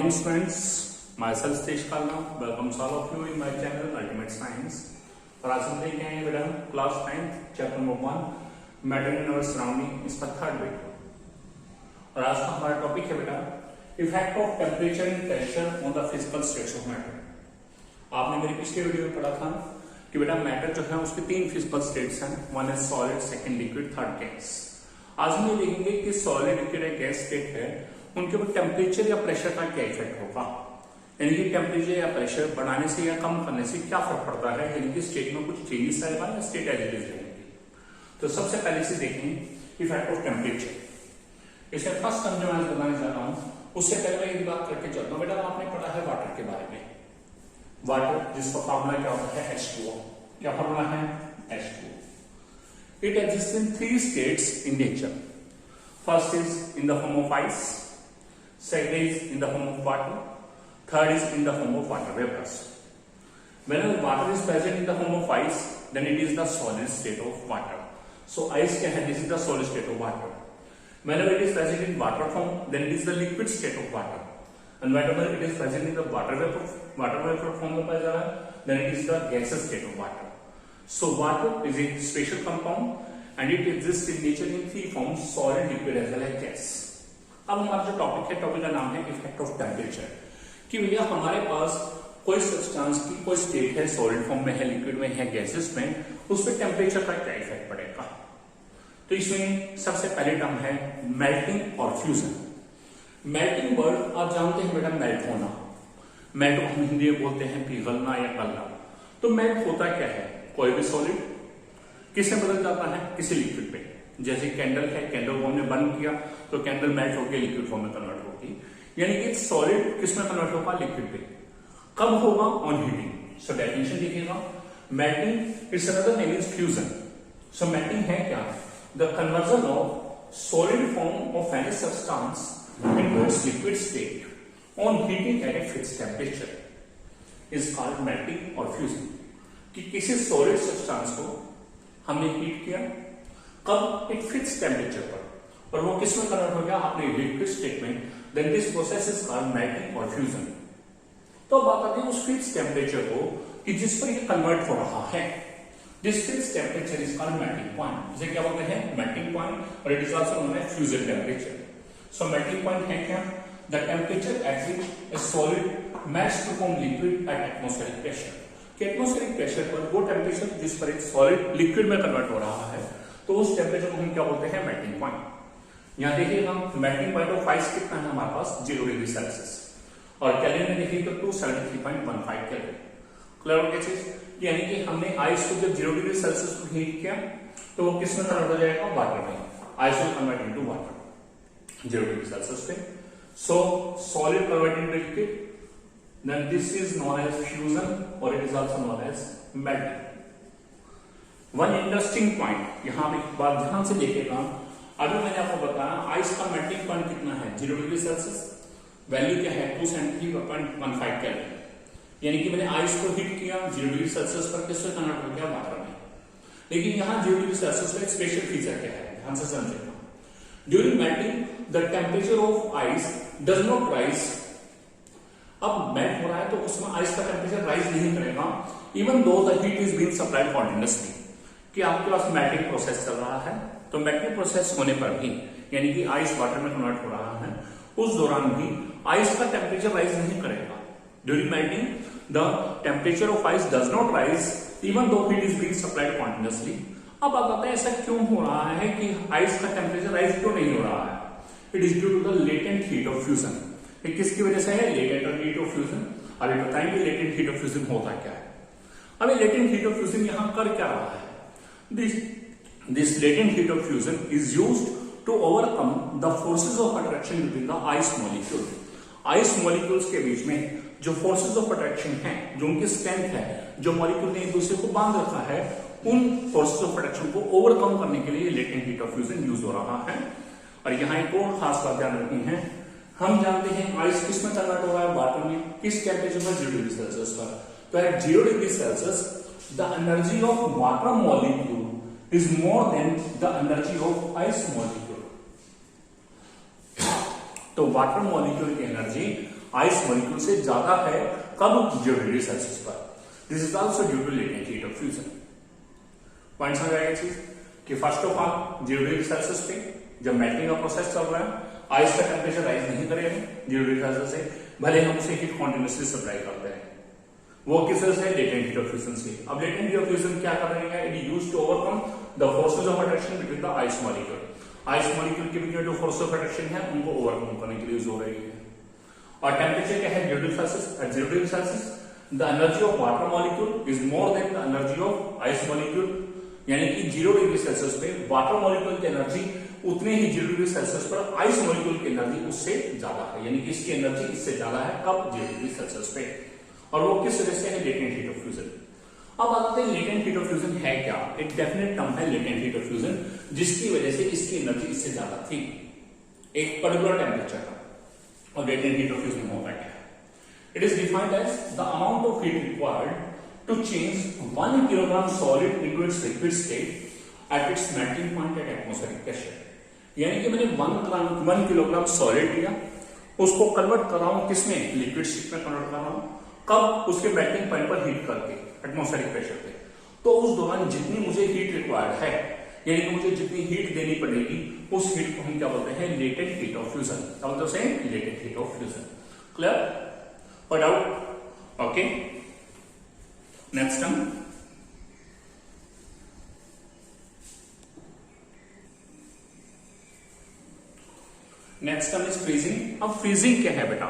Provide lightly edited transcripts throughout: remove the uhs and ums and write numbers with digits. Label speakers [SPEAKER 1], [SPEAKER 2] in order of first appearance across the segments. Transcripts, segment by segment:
[SPEAKER 1] morning students, myself Satish Khalna welcomes all of you in my channel Ultimate Science। और आज हम देख रहे हैं बेटा class 9 chapter number 1 matter in our surrounding, इसका थर्ड वीडियो। और आज का हमारा टॉपिक है बेटा effect of temperature and pressure on the physical states of matter. आपने मेरी पिछले वीडियो में पढ़ा था कि बेटा मैटर जो है उसके तीन फिजिकल स्टेट्स हैं, one is solid, second liquid, third gas. आज हम ये देखेंगे कि सॉलिड, लिक्विड या गैस स्टेट है उनके ऊपर टेम्परेचर या प्रेशर का क्या इफेक्ट होगा, यानी कि टेम्परेचर या प्रेशर बढ़ाने से या कम करने से क्या फर्क पड़ता है, यानी कि स्टेट में कुछ चेंजेस आएगा या स्टेट एज इट इज रहेगी। तो सबसे पहले से देखें इफेक्ट ऑफ टेम्परेचर। इसका फर्स्ट टर्म जो मैं बताने जा रहा हूं उससे पहले मैं एक बात करके चलता हूं। बेटा आपने पढ़ा है वाटर के बारे में, वाटर जिसका फॉर्मूला क्या होता है H2O। क्या फॉर्मूला है H2O। It exist in three states in nature. First is in the form of ice, second is in the form of water, third is in the form of water vapors. Whenever water is present in the form of ice, then it is the solid state of water. So ice क्या है? This is the solid state of water. Whenever it is present in water form, then it is the liquid state of water. And whenever it is present in the water vapor form में पाया जा रहा है, then it is the gaseous state of water. So water is a special compound and it exists in nature in three forms: solid, liquid as well as gas. अब हमारा जो topic है, topic का नाम है इफेक्ट ऑफ टेम्परेचर। कि भैया हमारे पास कोई सब्सटेंस की कोई स्टेट है, सॉलिड फॉर्म में है, लिक्विड में है, गैसेस में, उस पर टेम्परेचर का क्या इफेक्ट पड़ेगा। तो इसमें सबसे पहले टर्म है मेल्टिंग और फ्यूजन। मेल्टिंग वर्ड आप जानते हैं बेटा, मेल्ट होना। मेल्ट को हम हिंदी में बोलते हैं पिघलना या गलना। तो मेल्ट होता क्या है? कोई भी सॉलिड किसमें बदल जाता है? किसी लिक्विड पे। जैसे कैंडल है, कैंडल को हमने बंद किया तो कैंडल मेल्ट होकर लिक्विड फॉर्म में कन्वर्ट होगी, यानी कि सॉलिड किसमें कन्वर्ट होगा? लिक्विड पे। कब होगा? On heating. सो डेफिनेशन देखिएगा, melting it's another name is fusion. So melting है क्या? The conversion of solid form of any substance into it's liquid state on heating at a fixed temperature is called melting और fusion. कि किसी solid substance को हमने heat किया, कब? एक फिक्स टेम्परेचर पर, और वो किसमें कन्वर्ट हो गया? अपने लिक्विड स्टेट में। Then this process is called melting और फ्यूजन। तो बात आती है उस फिक्स टेम्परेचर को कि जिस पर ये कन्वर्ट हो रहा है। This fix temperature is called melting point. इसे क्या बोलते हैं? Melting point. और it is also known as fusion temperature. So melting point है क्या? The temperature at which a solid melts to form liquid at atmospheric pressure. कि atmospheric pressure पर वो टेम्परेचर जिस पर एक सॉलिड लिक्विड में कन्वर्ट हो रहा है, तो उस टेम्परेचर को हम क्या बोलते हैं? Melting point. यहां देखिए हम मेल्टिंग पॉइंट ऑफ आइस कितना है हमारे पास? 0 डिग्री सेल्सियस। और केल्विन में देखिए तो 273.15 केल्विन। क्लियर हो गया चीज? यानी कि हमने आइस को जब 0 डिग्री सेल्सियस को हीट किया तो वो किसमें कन्वर्ट हो जाएगा? वाटर में। Ice will convert into water 0 degree Celsius पे। So solid convert into liquid, then this is known as fusion और it is also known as melting. One interesting point यहां पे एक बात ध्यान से देखिएगा। अभी मैंने आपको बताया आइस का मेल्टिंग पॉइंट कितना है? 0 डिग्री सेल्सियस। वैल्यू क्या है? 273.15 केल्विन। यानी कि मैंने आइस को हीट किया 0 डिग्री सेल्सियस पर, किससे कन्वर्ट हो गया? वाटर में। लेकिन यहां 0 डिग्री सेल्सियस का एक स्पेशल फीचर क्या है? ध्यान से समझेगा। During melting the temperature of ice does not rise. अब मेल्ट हो रहा है तो उसमें आइस का टेम्परेचर राइज नहीं करेगा, even though the heat is being supplied continuously. कि आपके पास मेल्टिंग प्रोसेस चल रहा है, तो मेल्टिंग प्रोसेस होने पर भी, यानी कि आइस वाटर में कन्वर्ट हो रहा है, उस दौरान भी आइस का टेम्परेचर राइज नहीं करेगा। During melting the temperature of ice does not rise even though heat is being supplied continuously. अब बात आता है ऐसा क्यों हो रहा है कि आइस का टेम्परेचर राइज क्यों नहीं हो रहा है? It is due to the latent heat of fusion. किसकी वजह से है? Latent heat of fusion. अभी बताएंगे लेटेंट हीट ऑफ फ्यूजन होता क्या है। अभी लेटेंट हीट ऑफ फ्यूजन यहां कर क्या रहा है? This latent heat of fusion is used to overcome the forces of attraction between the ice molecule. Ice molecules के बीच में जो forces of attraction हैं, जो उनकी strength है, जो molecule ने एक दूसरे को बांध रखा है, उन forces of attraction को overcome करने के लिए latent heat of fusion use हो रहा है। और यहाँ एक और खास बात ध्यान रखनी है, हम जानते हैं आइस किस में कन्वर्ट हो रहा है? वाटर में। किस टेम्परेचर पर? 0 डिग्री सेल्सियस पर। तो at 0 degree Celsius the energy of water molecule is more than the energy of ice molecule। तो वाटर मॉलिक्यूल की एनर्जी आइस मॉलिक्यूल से ज्यादा है कब 0 डिग्री सेल्सियस पर। This is also due to latent heat of fusion. Point समझ आएगा चीज कि first of all 0 degree Celsius पे जब मेल्टिंग का प्रोसेस चल रहा है आइस का टेम्परेचर राइज नहीं करेगा 0 डिग्री सेल्सियस से, भले हम उसे हीट कॉन्टिन्यूसली सप्लाई करते हैं। वो किस तरह से? लेटेंट हीट ऑफ फ्यूजन से। अब लेटेंट हीट ऑफ फ्यूजन क्या कर रहे हैं? It used to overcome the forces of attraction between the ice molecule. Ice molecule के बीच में जो फोर्स ऑफ अट्रैक्शन है उनको ओवरकम करने के लिए यूज हो रही है। और टेम्परेचर क्या है? 0 degree Celsius. At 0 degree Celsius the energy of water molecule is more than the energy of ice molecule, यानी कि 0 डिग्री सेल्सियस पे वाटर मॉलिक्यूल की एनर्जी उतने ही 0 डिग्री सेल्सियस पर आइस मॉलिक्यूल की एनर्जी उससे ज्यादा है, यानी कि इसकी एनर्जी इससे ज्यादा है कब? 0 डिग्री सेल्सियस पे। और वो किस वजह से है? Latent heat of fusion. अब आते हैं लेटेंट हीट ऑफ फ्यूजन है क्या? एक डेफिनेट टर्म है लेटेंट हीट ऑफ फ्यूजन, जिसकी वजह से इसकी एनर्जी इससे ज्यादा थी एक पर्टिकुलर टेम्परेचर पर। और लेटेंट हीट ऑफ फ्यूजन होता क्या है? It is defined as the amount of heat required to change 1 kilogram solid into its liquid state at its melting point at atmospheric pressure। यानी कि मैंने 1 किलोग्राम सॉलिड लिया, उसको कन्वर्ट कर रहा हूं किसमें? लिक्विड स्टेट में कन्वर्ट कर रहा हूं। कब? उसके मेल्टिंग पॉइंट पर हीट करके एटमॉस्फेरिक प्रेशर पे। तो उस दौरान जितनी मुझे हीट रिक्वायर्ड है, यानी कि मुझे जितनी हीट देनी पड़ेगी, उस हीट को हम क्या बोलते हैं? Latent heat of fusion. क्या बोलते हैं? Latent heat of fusion. Clear? और doubt? Okay, next term is freezing. अब फ्रीजिंग क्या है बेटा?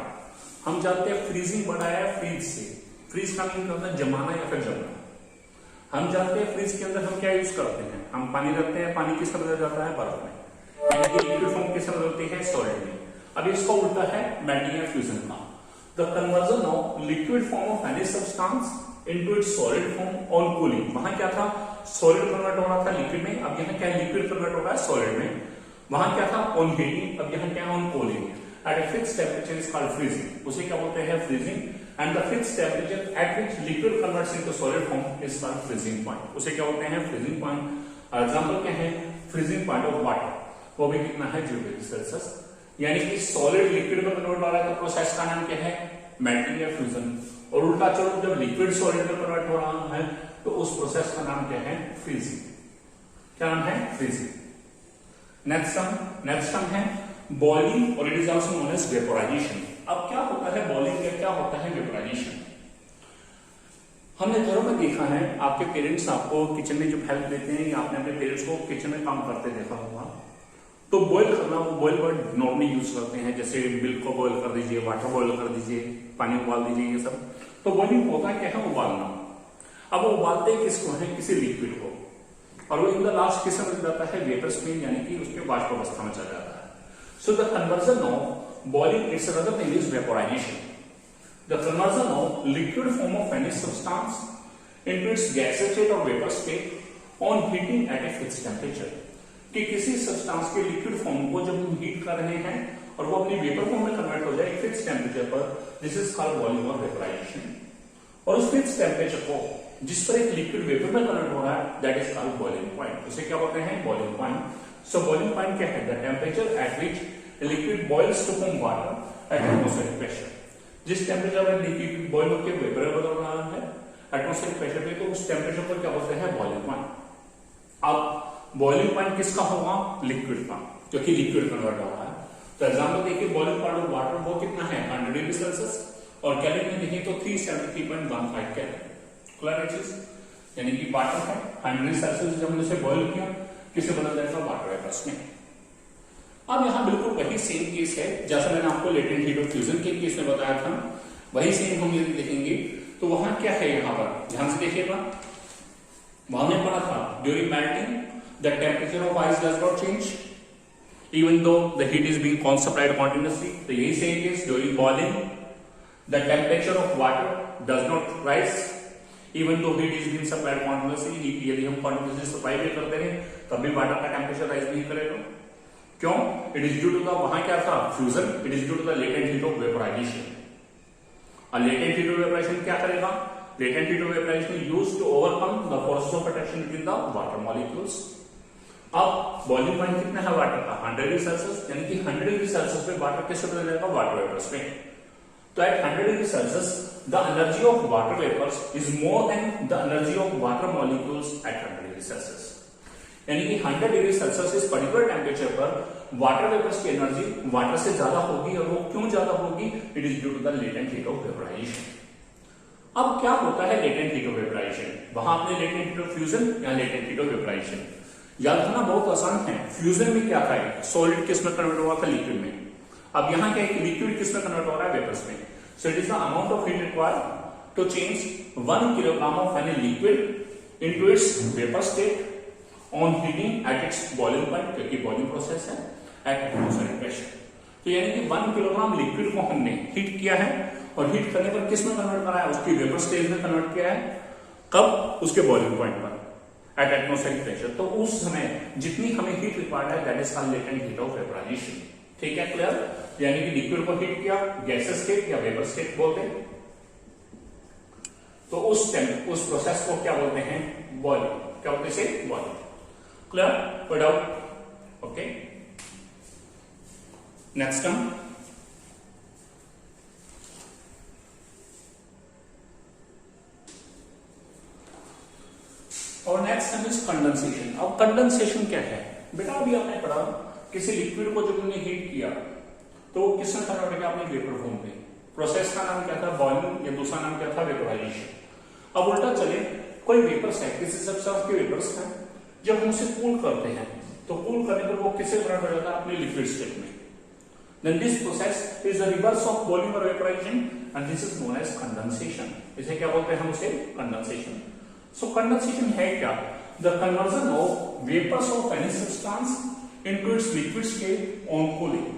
[SPEAKER 1] हम जानते हैं फ्रीजिंग बड़ा है फ्रीज से। फ्रीज का मीन क्या होता है? जमाना या फिर जमना। हम जानते हैं फ्रीज के अंदर हम क्या यूज करते हैं? हम पानी रखते हैं, पानी किस तरह बदल जाता है? बर्फ में। यानी कि लिक्विड फॉर्म किस तरह बदलती है? सॉलिड में। अब इसका उल्टा है मेल्टिंग या फ्यूजन का। The conversion of liquid form of any substance into its solid form on cooling. वहां क्या था? सॉलिड कन्वर्ट हो रहा था लिक्विड में। अब यहाँ क्या है? लिक्विड कन्वर्ट हो रहा है सॉलिड में। वहां क्या था? On heating. अब यहाँ क्या है? On cooling. At a fixed temperature is called freezing. उसे क्या बोलते हैं? Freezing. And the fixed temperature at which liquid converts into solid form is called freezing point. उसे क्या बोलते हैं? Freezing point. एग्जांपल क्या है? फ्रीजिंग पॉइंट ऑफ वाटर, वो भी कितना है? 0 डिग्री सेल्सियस। यानी कि सॉलिड लिक्विड में कन्वर्ट हो रहा है तो प्रोसेस का नाम क्या है? मेल्टिंग या फ्यूजन। और उल्टा चलो, जब लिक्विड सॉलिड में कन्वर्ट हो रहा है तो उस प्रोसेस का नाम क्या है? फ्रीजिंग। क्या नाम है? फ्रीजिंग। नेक्स्ट टर्म है बॉइलिंग, और it is also known as vaporisation. अब क्या होता है बॉइलिंग या क्या होता है वेपोराइजेशन? हमने घरों में देखा है, आपके पेरेंट्स आपको किचन में जब हेल्प देते हैं या आपने अपने पेरेंट्स को किचन में काम करते देखा होगा, तो बॉईल करना, वो बॉईल वर्ड नॉर्मली यूज करते हैं, जैसे मिल्क को बॉईल कर दीजिए, वाटर बॉईल कर दीजिए, पानी उबाल दीजिए, ये सब। तो बॉइलिंग होता क्या है? उबालना। अब वो उबालते हैं किसको है? किसी लिक्विड को, और वो इन द लास्ट किस में जाता है? वेपर स्टेज, यानी कि उसके वाष्प अवस्था में चला जाता है। So the conversion of boiling it's another name is vaporisation. The conversion of liquid form of any substance into its gaseous state और vapour state on heating at a fixed temperature. कि किसी सब्सटेंस के liquid form को जब हम heat कर रहे हैं और वो अपनी वेपर फॉर्म में कन्वर्ट हो जाए फिक्स टेम्परेचर पर, दिस इज कॉल्ड बॉइलिंग और वेपोराइजेशन। और उस फिक्स टेम्परेचर को जिस पर एक लिक्विड वेपर में कन्वर्ट हो रहा है, that is called boiling point. उसे क्या बोलते हैं? Boiling point. So boiling point क्या है? The temperature at which liquid boils to form water at atmospheric pressure. जिस टेम्परेचर पर लिक्विड बॉइल होकर वेपर में बदल रहा है एटमॉस्फेरिक प्रेशर पे, तो उस टेम्परेचर को क्या बोलते हैं? Boiling point. अब बॉइलिंग पॉइंट किसका होगा? लिक्विड का, क्योंकि लिक्विड कन्वर्ट हो रहा है। तो एग्जांपल देखिए, बॉइलिंग पॉइंट ऑफ वाटर वो कितना है? 100 डिग्री सेल्सियस, और कैलोरी में देखें तो 373.15 कैलोरी। क्लियर है चीज? यानी कि वाटर है 100 डिग्री सेल्सियस, जब हमने इसे बॉइल किया किसे बदल जाएगा? वाटर वेपर्स में। अब यहाँ बिल्कुल वही सेम केस है जैसा मैंने आपको लेटेंट हीट ऑफ फ्यूजन के केस में बताया था, वही सेम हम यदि देखेंगे तो वहां क्या है? यहाँ पर ध्यान से देखिएगा, वहां में पढ़ा था during melting the temperature of ice does not change even though the heat is being supplied continuously. तो यही same case during boiling the temperature of water does not rise even though heat is being supplied continuously. heat यदि हम continuously supply भी करते हैं तब भी water का टेम्परेचर राइज नहीं करेगा। क्यों? It is due to the, वहां क्या था? Fusion. It is due to the latent heat of vaporisation. और लेटेंट हीट ऑफ वेपोराइजेशन क्या करेगा? Latent heat of vaporisation used to overcome the forces of attraction between the water molecules. अब boiling point कितना है water का? 100 degree Celsius, यानी कि 100 degree Celsius पे वाटर किससे बदल जाएगा? वाटर वेपर्स में। तो at 100 degree Celsius the energy of water vapours is more than the energy of water molecules at 100 degree Celsius. यानी कि 100 डिग्री सेल्सियस इस पर्टिकुलर टेम्परेचर पर वाटर वेपर्स की एनर्जी वाटर से ज्यादा होगी, और वो क्यों ज्यादा होगी? It is due to the latent heat of vaporisation. अब क्या होता है लेटेंट हीट ऑफ वेपराइजेशन? वहां आपने लेटेंट हीट ऑफ फ्यूजन या लेटेंट हीट ऑफ वेपराइजेशन याद रखना बहुत आसान है। फ्यूजन में क्या था? सॉलिड किस में कन्वर्ट हुआ था? लिक्विड में। अब यहाँ क्या है? लिक्विड किस में कन्वर्ट हो रहा है? वेपर्स में। So it is the amount of heat required to change 1 kilogram of any liquid into its vapour state on heating at its boiling point, क्योंकि बॉइलिंग प्रोसेस है, एट एटमॉस्फेरिक प्रेशर। तो यानी कि 1 kilogram liquid को हमने heat किया है, और हीट करने पर किस में कन्वर्ट करा है? उसकी वेपर स्टेज में कन्वर्ट किया है। कब? उसके बॉइलिंग पॉइंट पर एट एटमॉस्फेरिक प्रेशर। तो उस समय जितनी हमें हीट रिक्वायर्ड है that is called latent heat of vaporisation. ठीक है, क्लियर? यानी कि लिक्विड को हीट किया, गैसेस स्टेट या वेपर स्टेट बोलते हैं, तो उस प्रोसेस को क्या बोलते हैं? बॉइलिंग। क्या बोलते हैं? बॉइलिंग। क्लियर? कोई डाउट? Okay, next term. और नेक्स्ट टर्म इज कंडेंसेशन। अब कंडेंसेशन क्या है बेटा? अभी आपने पढ़ा किसी लिक्विड को जब हमने हीट किया तो वो किस में कन्वर्ट किया? आपने वेपर फॉर्म में। प्रोसेस का नाम क्या था? बॉइलिंग, या दूसरा नाम क्या था? वेपराइजेशन। अब उल्टा चले, कोई वेपर्स है, किसी सब्सटेंस के वेपर्स हैं, जब हम उसे कूल करते हैं तो कूल करने पर वो किससे कन्वर्ट हो जाता है? अपने लिक्विड स्टेट में। Then this process is the reverse of boiling or evaporation, and this is known as condensation. इसे क्या बोलते हैं हम? उसे कंडेंसेशन। So condensation है क्या? The conversion of vapors of any substance into its liquid state on cooling.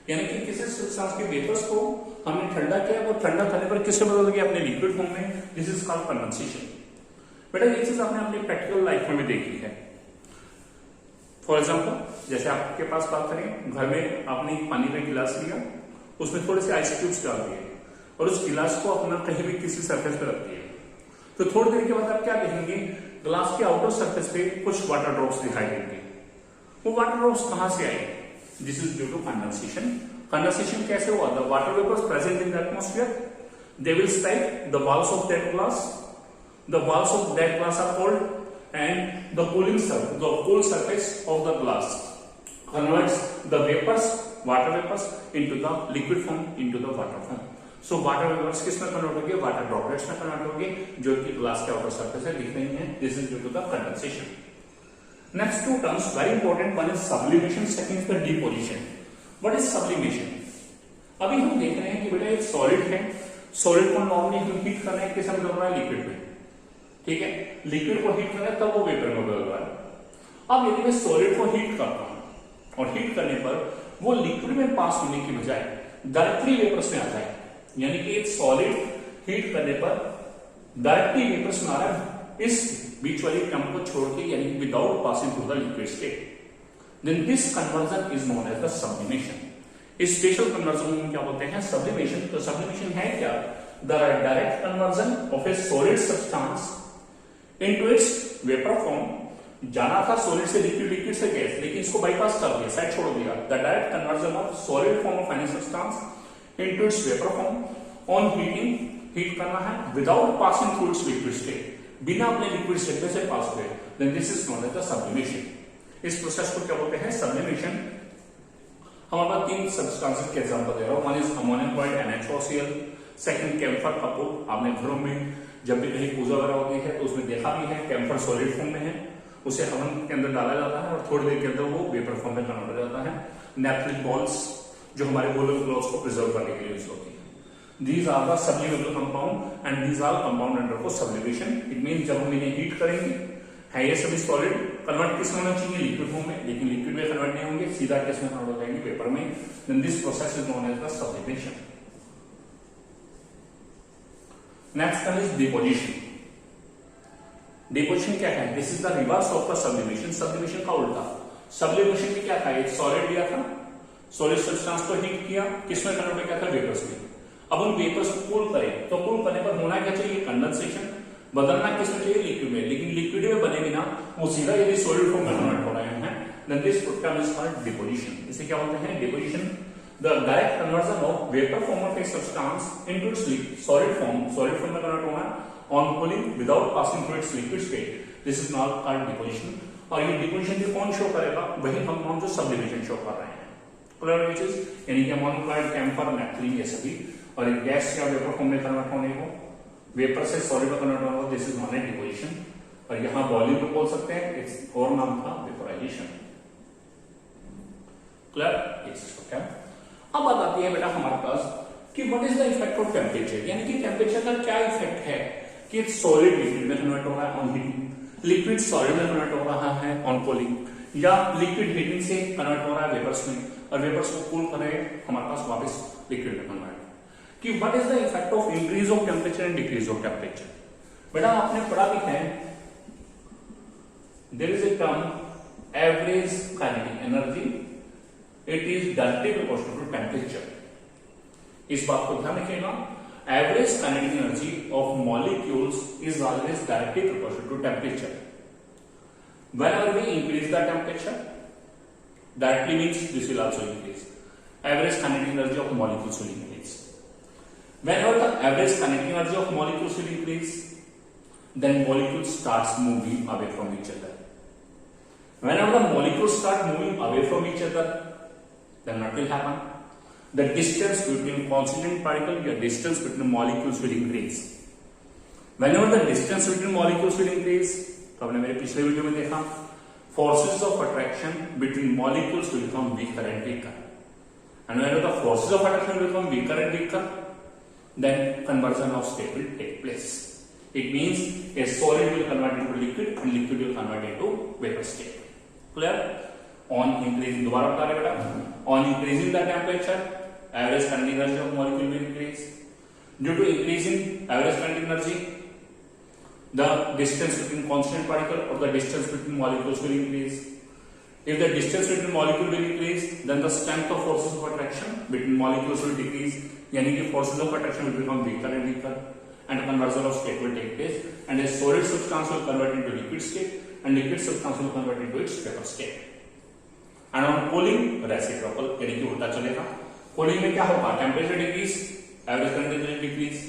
[SPEAKER 1] यानी कि किसी सब्सटेंस के वेपर्स को हमने ठंडा किया, वो ठंडा करने पर किससे बदल गया? अपने लिक्विड फॉर्म में। This is called condensation. बेटा ये चीज आपने अपनी प्रैक्टिकल लाइफ में भी देखी है। फॉर एग्जाम्पल, जैसे आपके पास बात करें, घर में आपने पानी का गिलास लिया, उसमें थोड़े से आइस क्यूब्स डाल दिए, और उस गिलास को अपना कहीं भी किसी सरफेस पे रख दिए, तो थोड़ी देर के बाद आप क्या देखेंगे? ग्लास के आउटर सरफेस पे कुछ वाटर ड्रॉप्स दिखाई देंगे। वो वाटर ड्रॉप्स कहां से आए? This is due to condensation. Condensation कैसे हुआ? The water vapours present in the atmosphere, they will strike the walls of that glass, the walls of that glass are cold, and the cool surface of the glass converts the vapors, water vapors into the liquid form, into the water form. So water vapors किस में convert होंगे? Water droplets में convert होंगे, जो कि glass के outer surface है, दिख रही है। This is due to the condensation. Next two terms very important, one is sublimation, second is the deposition. What is sublimation? अभी हम देख रहे हैं कि बेटा एक सॉलिड है, सॉलिड को नॉर्मली हम हीट कर रहे हैं, किस में बदल रहा है? लिक्विड में। ठीक है, लिक्विड को हीट कर रहा है तब वो वेपर में बदल रहा है। अब यदि मैं सॉलिड को हीट करता हूं और हीट करने पर वो लिक्विड में पास होने की बजाय डायरेक्टली वेपर्स में आ जाए, यानी कि एक सॉलिड हीट करने पर डायरेक्टली वेपर्स में आ रहा है इस बीच वाली टर्म को छोड़ के, यानी कि without passing through the liquid state, then this conversion is known as the sublimation. इस स्पेशल कन्वर्जन को क्या बोलते हैं? सब्लिमेशन। तो सब्लिमेशन है क्या? The direct conversion of a solid substance into its vapour form. जाना था सॉलिड से लिक्विड, लिक्विड से गैस, लेकिन इसको बाईपास कर दिया, साइड छोड़ दिया। The direct conversion of solid form of any substance into its vapour form on heating, heat करना है without passing through its liquid state, बिना अपने लिक्विड स्टेट में से पास हुए, then this is known as the sublimation. इस process को क्या बोलते हैं? सब्लिमेशन। हमारे पास 3 सब्सटेंसेस के एग्जांपल दे रहा हूं। One is ammonium chloride NaOCl, second camphor कपूर। आपने घरों में जब भी कहीं पूजा वगैरह होती है तो उसमें देखा भी है, कैम्फर सॉलिड फॉर्म में है, उसे हवन के अंदर डाला जाता है और थोड़ी देर के अंदर वो वेपर फॉर्म में कन्वर्ट हो जाता है। नेफ्रिक बॉल्स जो हमारे वोलन क्लॉथ्स को प्रिजर्व करने के लिए यूज होती है। These are the sublimable compound and these are compound under for sublimation. It mean जब हम इन्हें हीट करेंगे, है ये सभी सॉलिड, कन्वर्ट किस में होना चाहिए? लिक्विड फॉर्म में, लेकिन लिक्विड में कन्वर्ट नहीं होंगे, सीधा किस में कन्वर्ट हो जाएंगे? वेपर में। Then this process is known as the sublimation. Next one is deposition. Deposition क्या है? This is the reverse of the sublimation. Sublimation का उल्टा। सब्लिमेशन में क्या था? एक सॉलिड लिया था, सॉलिड सब्सटेंस को हीट किया, किसमें कन्वर्ट किया था? वेपर्स में। अब उन वेपर्स को कूल करें, तो कूल करने पर होना क्या चाहिए? कंडेंसेशन। बदलना किसमें चाहिए? लिक्विड में। लेकिन लिक्विड में बने बिना वो सीधा यदि सॉलिड फॉर्म में कन्वर्ट हो रहे हैं, then this term is called deposition. इसे क्या बोलते हैं? Deposition. The direct conversion of vapour form of a substance into its solid form में कन्वर्ट होना on cooling without passing through its liquid state, this is not called deposition. और ये deposition भी कौन शो करेगा, वही कंपाउंड जो sub division show कर रहे हैं, क्लियर विच इज यानी कि अमोनियम, कैम्फर, नेफ्थलीन ये सभी, और एक गैस या वेपर फॉर्म में कन्वर्ट होने को, वेपर से सॉलिड में कन्वर्ट होने को, this is non A deposition. और यहाँ बॉइलिंग को बोल सकते हैं, इट्स और नाम था वेपोराइजेशन, क्लियर। क्या अब बात आती है बेटा हमारे पास कि what is the effect of temperature, यानी कि टेम्परेचर का क्या इफेक्ट है कि सॉलिड लिक्विड में कन्वर्ट हो रहा है ऑन हीटिंग, लिक्विड सॉलिड में कन्वर्ट हो रहा है ऑन कूलिंग, या लिक्विड हीटिंग से कन्वर्ट हो रहा है वेपर्स में, और वेपर्स को कूल करे हमारे पास वापस लिक्विड में कन्वर्ट, कि what is the effect of increase of temperature and decrease of temperature. बेटा आपने पढ़ा भी है, there is a term average kinetic energy, it is directly proportional to temperature. इस बात को ध्यान रखिएगा, average kinetic energy of molecules is always directly proportional to temperature. Whenever we increase the temperature, directly means this will also increase. Average kinetic energy of molecules will increase. Whenever the average kinetic energy of molecules will increase, then molecules starts moving away from each other. Whenever the molecules start moving away from each other, then what will happen? The distance between constituent particle, the distance between molecules will increase. Whenever the distance between molecules will increase, तो आपने मेरे पिछले video में देखा, forces of attraction between molecules will become weaker and weaker, and when the forces of attraction will become weaker and weaker, then conversion of state will take place. It means a solid will convert into liquid and liquid will convert into vapor state. Clear? On increasing, दोबारा बता रहे बेटा, on increasing the temperature, average kinetic energy of molecule will increase. Due to increasing average kinetic energy, the distance between constant particle or the distance between molecules will increase. If the distance between molecule will increase, then the strength of forces of attraction between molecules will decrease, यानी कि forces of attraction will become weaker and weaker, and conversion of state will take place, and a solid substance will convert into liquid state, and liquid substance will convert into its vapor state. And on cooling, reciprocal, यानी कि उल्टा चलेगा। Cooling में क्या होगा? Temperature decrease, average kinetic energy decrease.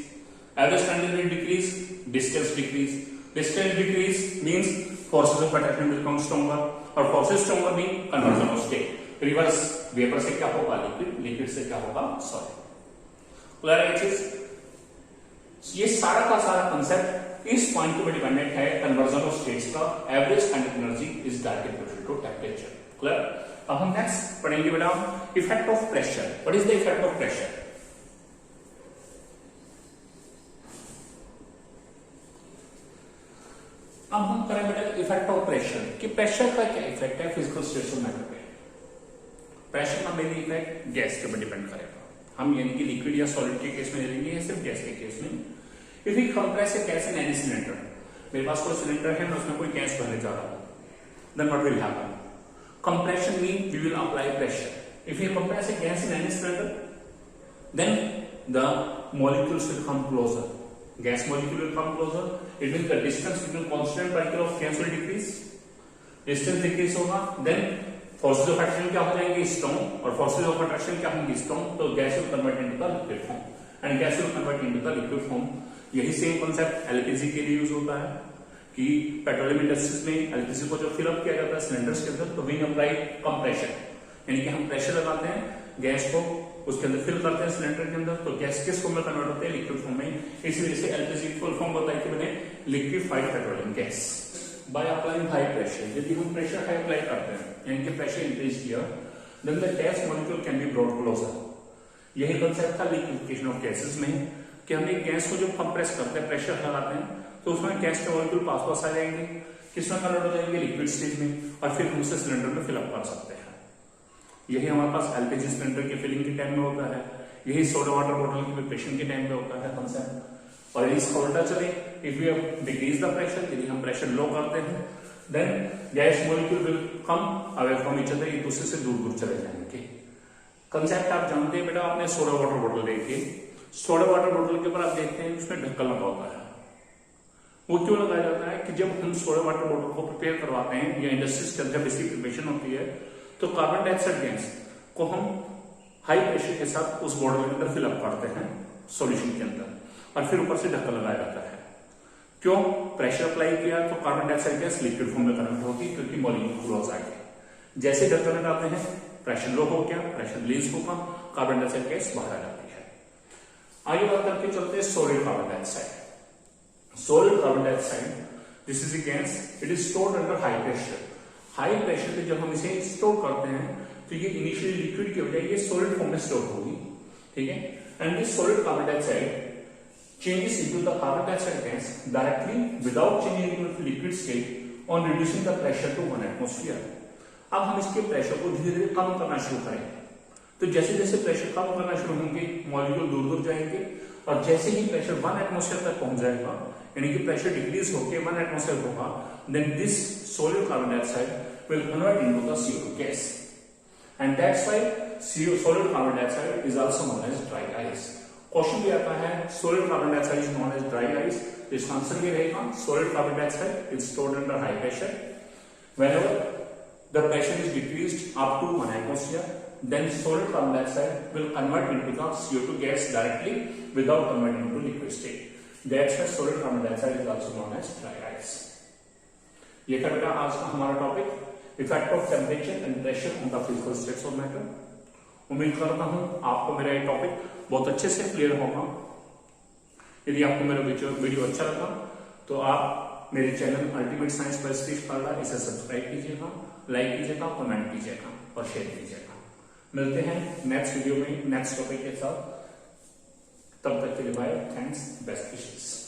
[SPEAKER 1] Average kinetic energy decrease, distance decrease. Distance decrease means forces of attraction will become stronger, और forces stronger mean conversion of state. Reverse, vapor से क्या होगा? Liquid, liquid से क्या होगा? Solid. Clear है ये चीज? ये सारा का सारा कंसेप्ट इस पॉइंट के ऊपर डिपेंडेंट है, कन्वर्जन ऑफ स्टेट्स का। Average kinetic energy is directly proportional to temperature. Clear? अब हम नेक्स्ट पढ़ेंगे बेटा effect of pressure. What is the effect of pressure? अब हम करें बेटा इफेक्ट ऑफ प्रेशर कि प्रेशर का क्या इफेक्ट है फिजिकल स्टेट्स ऑफ मैटर पे। प्रेशर का मेन इफेक्ट गैस के ऊपर डिपेंड करेगा। हम यानी कि लिक्विड या सॉलिड के केस में ले लेंगे या सिर्फ गैस के केस में। If we compress a gas in any cylinder, मेरे पास कोई सिलेंडर है, मैं उसमें कोई गैस भरने जा रहा हूं, then what will happen? Compression mean we will apply pressure. If you compress a gas in any cylinder, then the molecules will come closer, gas molecule will come closer. It means the distance between constant particle of gas will decrease. Distance decrease होगा, then forces of attraction क्या हो जाएंगे? Strong, और forces of attraction क्या होंगी? Strong, तो gas will convert into the liquid form, and gas will convert into the liquid form. यही same concept LPG के लिए यूज होता है कि पेट्रोलियम इंडस्ट्रीज में LPG को जब फिल अप किया जाता है सिलेंडर्स के अंदर, तो वी अप्लाई कंप्रेशन, यानी कि हम प्रेशर लगाते हैं गैस को, उसके अंदर फिल करते हैं सिलेंडर के अंदर, तो गैस किस फॉर्म में कन्वर्ट होते हैं? लिक्विड फॉर्म में। इसी वजह से एलपीजी फुल फॉर्म होता है कि मैंने liquefied petroleum gas by applying high pressure. यदि हम प्रेशर हाई अप्लाई करते हैं, यानी कि प्रेशर इंक्रीज किया, then the gas molecule can be brought closer. यही कंसेप्ट था लिक्विफिकेशन ऑफ गैसेस में कि हम एक गैस को जब कंप्रेस करते हैं, प्रेशर लगाते हैं, तो उसमें गैस के मॉलिक्यूल पास पास आ जाएंगे, किसमें कन्वर्ट हो जाएंगे? लिक्विड स्टेज में, और फिर हम उसे सिलेंडर में फिलअप कर सकते हैं। यही हमारे पास एलपीजी सिलेंडर की फिलिंग के टाइम में होता है, यही सोडा वाटर बोतल की प्रिपरेशन के टाइम में होता है कंसेप्ट। और इसका उल्टा चले, if we decrease the pressure, यदि हम प्रेशर लो करते हैं, then gas molecule will come away from each other, एक दूसरे से दूर दूर चले जाएंगे। कंसेप्ट आप जानते हैं बेटा, आपने सोडा वाटर बोतल देखी, सोडा वाटर बोतल के ऊपर आप देखते हैं उसमें ढक्कन लगा होता है। वो क्यों लगाया जाता है कि जब हम सोडा वाटर बोतल को प्रिपेयर करवाते हैं या इंडस्ट्रीज के अंदर इसकी प्रिपरेशन होती है, तो कार्बन डाइऑक्साइड गैस को हम हाई प्रेशर के साथ उस बॉटल के अंदर फिलअप करते हैं सॉल्यूशन के अंदर और फिर ऊपर से ढक्कन लगाया जाता है। क्यों? प्रेशर अप्लाई किया तो carbon dioxide gas liquid form में कन्वर्ट होगी क्योंकि मॉलिक्यूल क्लोज आ गए। जैसे ढक्कन लगाते हैं प्रेशर लो हो गया, प्रेशर रिलीज होगा, कार्बन डाइऑक्साइड गैस बाहर आ जाती है। आगे बात करके चलते हैं solid carbon dioxide. Solid carbon dioxide this is a gas, it is stored under high pressure. High pressure पे जब हम इसे स्टोर करते हैं तो ये इनिशियली लिक्विड की बजाय ये सॉलिड फॉर्म में स्टोर होगी, ठीक है। And this solid carbon dioxide changes into the carbon dioxide gas directly without changing into the liquid state on reducing the pressure to 1 atmosphere। अब हम इसके प्रेशर को धीरे धीरे कम करना शुरू करें तो जैसे जैसे प्रेशर कम करना शुरू होंगे मॉलिक्यूल दूर दूर जाएंगे और जैसे ही प्रेशर 1 एटमॉस्फेयर तक पहुंच जाएगा यानी कि प्रेशर डिक्रीज होकर 1 एटमॉस्फेयर होगा, then this solid carbon dioxide will convert into the CO2 gas and that's why solid carbon dioxide is also known as dry ice. Question भी आता है solid carbon dioxide is known as dry ice, तो इसका answer ये रहेगा solid carbon dioxide is stored under high pressure. Whenever the pressure is decreased up to 1 atmosphere, then solid carbon dioxide will convert into the CO2 gas directly without converting into liquid state. That's why solid carbon dioxide is also known as dry ice. ये था आज का हमारा topic effect of temperature and pressure on the physical states of matter. उम्मीद करता हूं आपको मेरा ये टॉपिक बहुत अच्छे से क्लियर होगा। यदि आपको मेरा वीडियो अच्छा लगा तो आप मेरे channel ultimate science by Satish Parla इसे सब्सक्राइब कीजिएगा, लाइक कीजिएगा, कमेंट कीजिएगा और शेयर कीजिएगा। मिलते हैं नेक्स्ट वीडियो में नेक्स्ट टॉपिक के साथ। तब तक के लिए बाय, थैंक्स, बेस्ट विशेस।